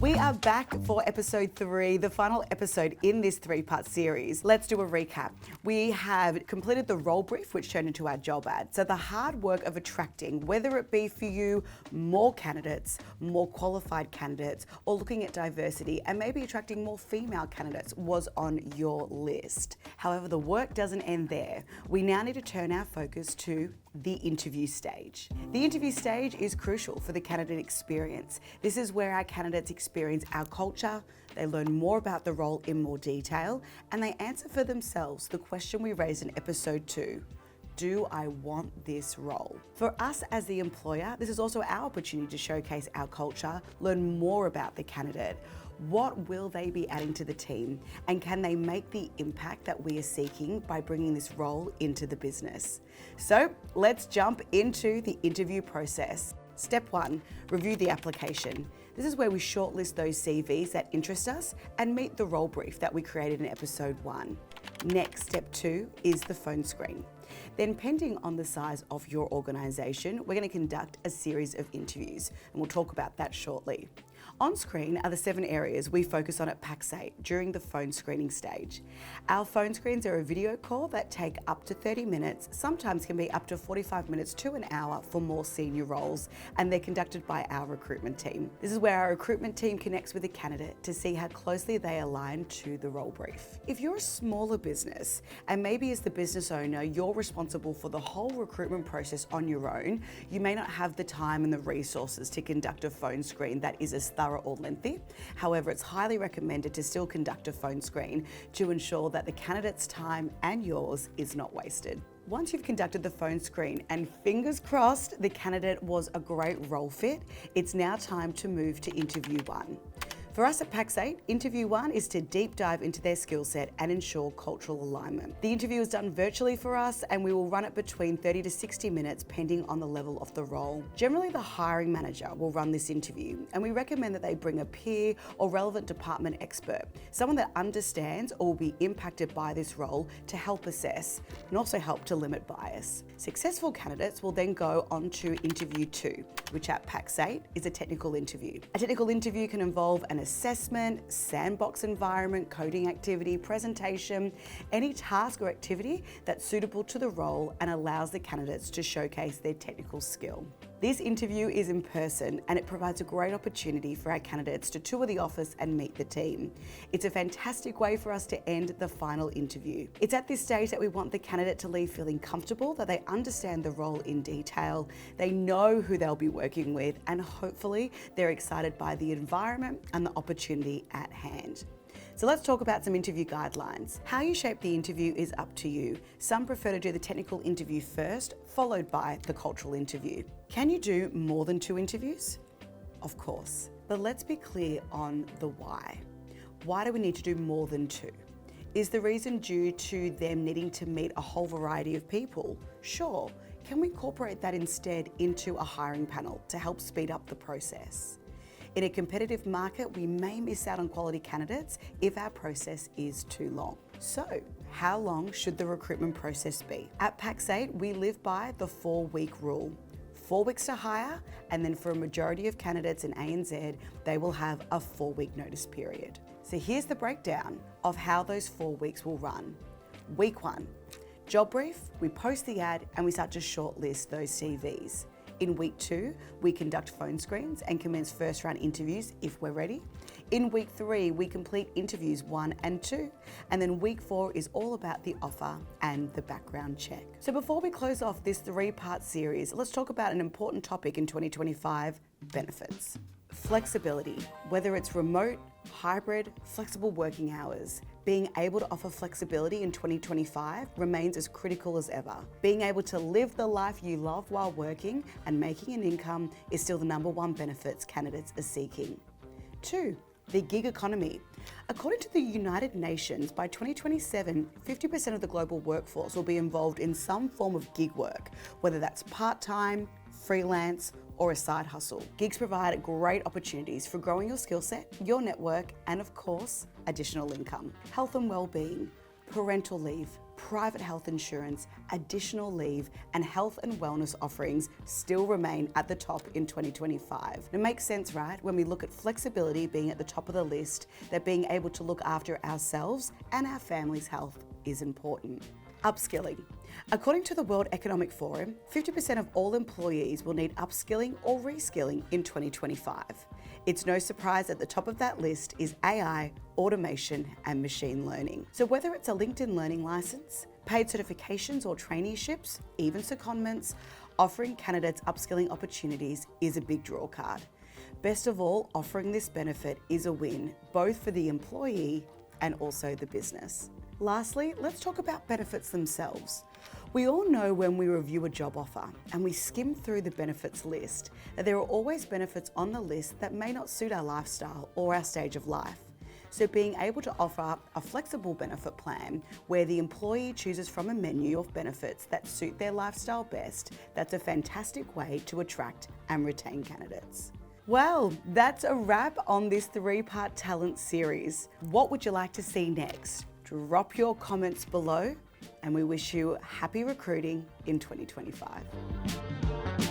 We are back for episode 3, the final episode in this 3-part series. Let's do a recap. We have completed the role brief, which turned into our job ad. So the hard work of attracting, whether it be for you, more candidates, more qualified candidates, or looking at diversity and maybe attracting more female candidates was on your list. However, the work doesn't end there. We now need to turn our focus to the interview stage. The interview stage is crucial for the candidate experience. This is where our candidates experience our culture, they learn more about the role in more detail, and they answer for themselves the question we raised in episode 2. Do I want this role? For us as the employer, this is also our opportunity to showcase our culture, learn more about the candidate. What will they be adding to the team? And can they make the impact that we are seeking by bringing this role into the business? So let's jump into the interview process. Step 1, review the application. This is where we shortlist those CVs that interest us and meet the role brief that we created in episode 1. Next, step 2 is the phone screen. Then, pending on the size of your organisation, we're going to conduct a series of interviews, and we'll talk about that shortly. On screen are the 7 areas we focus on at Pax8 during the phone screening stage. Our phone screens are a video call that take up to 30 minutes, sometimes can be up to 45 minutes to an hour for more senior roles, and they're conducted by our recruitment team. This is where our recruitment team connects with the candidate to see how closely they align to the role brief. If you're a smaller business, and maybe as the business owner, you're responsible for the whole recruitment process on your own, you may not have the time and the resources to conduct a phone screen that is as thorough or lengthy. However, it's highly recommended to still conduct a phone screen to ensure that the candidate's time and yours is not wasted. Once you've conducted the phone screen and fingers crossed the candidate was a great role fit, it's now time to move to interview 1. For us at Pax8, interview 1 is to deep dive into their skill set and ensure cultural alignment. The interview is done virtually for us, and we will run it between 30 to 60 minutes pending on the level of the role. Generally, the hiring manager will run this interview, and we recommend that they bring a peer or relevant department expert, someone that understands or will be impacted by this role to help assess and also help to limit bias. Successful candidates will then go on to interview 2, which at Pax8 is a technical interview. A technical interview can involve an assessment, sandbox environment, coding activity, presentation, any task or activity that's suitable to the role and allows the candidates to showcase their technical skill. This interview is in person, and it provides a great opportunity for our candidates to tour the office and meet the team. It's a fantastic way for us to end the final interview. It's at this stage that we want the candidate to leave feeling comfortable, that they understand the role in detail, they know who they'll be working with, and hopefully they're excited by the environment and the opportunity at hand. So let's talk about some interview guidelines. How you shape the interview is up to you. Some prefer to do the technical interview first, followed by the cultural interview. Can you do more than 2 interviews? Of course, but let's be clear on the why. Why do we need to do more than 2? Is the reason due to them needing to meet a whole variety of people? Sure. Can we incorporate that instead into a hiring panel to help speed up the process? In a competitive market, we may miss out on quality candidates if our process is too long. So, how long should the recruitment process be? At Pax8, we live by the 4-week rule. 4 weeks to hire, and then for a majority of candidates in ANZ, they will have a 4-week notice period. So here's the breakdown of how those 4 weeks will run. Week 1, job brief, we post the ad and we start to shortlist those CVs. In week 2, we conduct phone screens and commence first round interviews if we're ready. In week 3, we complete interviews 1 and 2. And then week 4 is all about the offer and the background check. So before we close off this 3-part series, let's talk about an important topic in 2025, benefits. Flexibility, whether it's remote, hybrid, flexible working hours. Being able to offer flexibility in 2025 remains as critical as ever. Being able to live the life you love while working and making an income is still the #1 benefits candidates are seeking. 2, the gig economy. According to the United Nations, by 2027, 50% of the global workforce will be involved in some form of gig work, whether that's part-time, freelance, or a side hustle. Gigs provide great opportunities for growing your skill set, your network, and of course, additional income. Health and well-being, parental leave, private health insurance, additional leave, and health and wellness offerings still remain at the top in 2025. It makes sense, right? When we look at flexibility being at the top of the list, that being able to look after ourselves and our family's health is important. Upskilling. According to the World Economic Forum, 50% of all employees will need upskilling or reskilling in 2025. It's no surprise at the top of that list is AI, automation, and machine learning. So whether it's a LinkedIn learning license, paid certifications or traineeships, even secondments, offering candidates upskilling opportunities is a big draw card. Best of all, offering this benefit is a win, both for the employee and also the business. Lastly, let's talk about benefits themselves. We all know when we review a job offer and we skim through the benefits list that there are always benefits on the list that may not suit our lifestyle or our stage of life. So being able to offer a flexible benefit plan where the employee chooses from a menu of benefits that suit their lifestyle best, that's a fantastic way to attract and retain candidates. Well, that's a wrap on this 3-part talent series. What would you like to see next? Drop your comments below, and we wish you happy recruiting in 2025.